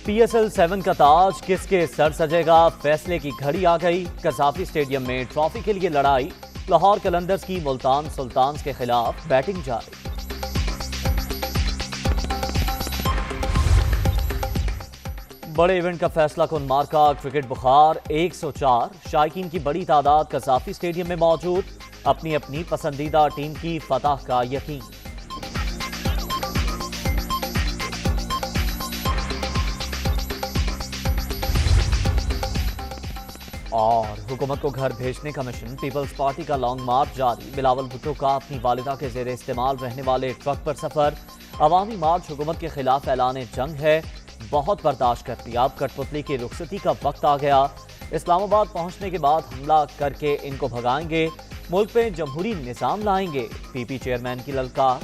PSL 7 का ताज किसके sir सजेगा, फैसले की घड़ी आ गई। कज़ाफी स्टेडियम में ट्रॉफी के लिए लड़ाई, लाहौर कलंदर्स की मुल्तान सुल्तान्स के खिलाफ बैटिंग जारी। बड़े इवेंट का फैसला कुन मार्का क्रिकेट बुखार 104, शायकीन की बड़ी तादाद कज़ाफी स्टेडियम में मौजूद, अपनी अपनी पसंदीदा टीम की फतह का यकीन। और हुकूमत को घर भेजने का मिशन, पीपल्स पार्टी का लॉन्ग मार्च जारी। बिलावल भुट्टो का अपनी वालिदा के जेर इस्तेमाल रहने वाले ट्रक पर सफर। अवामी मार्च हुकूमत के खिलाफ ऐलान जंग है, बहुत बर्दाश्त कर लिया, अब कठपुतली की रुखसती का वक्त आ गया। इस्लामाबाद पहुंचने के बाद हमला करके इनको भगाएंगे, मुल्क में जमहूरी निज़ाम लाएंगे, पीपी चेयरमैन की ललकार।